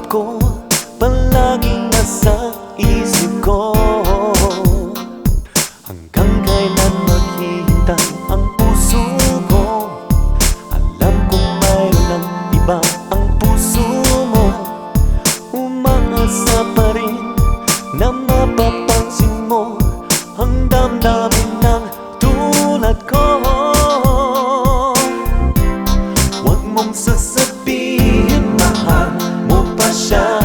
ko, palaging nasa isip ko. Hanggang kailan maghihintay ang puso ko? Alam kong mayroon ng iba ang puso mo. Umaasa pa rin na mapapansin mo ang damdamin ng tulad ko. Huwag mong sasabihin mahal mo pa siya.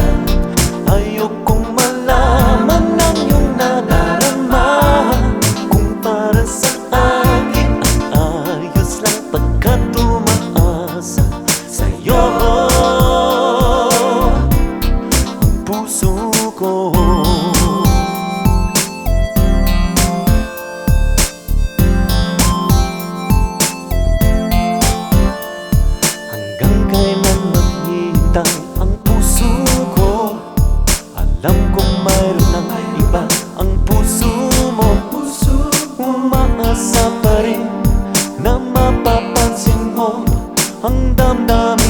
Ayokong malaman ang iyong nadarama. Kung para sa akin ang ayos lang pagkat umaasa sa'yo ang puso ko. Hanggang kailan maghihintay ang puso ko? Alam kong mayroon ng iba ang puso mo. Umaasa pa rin na mapapansin mo ang damdamin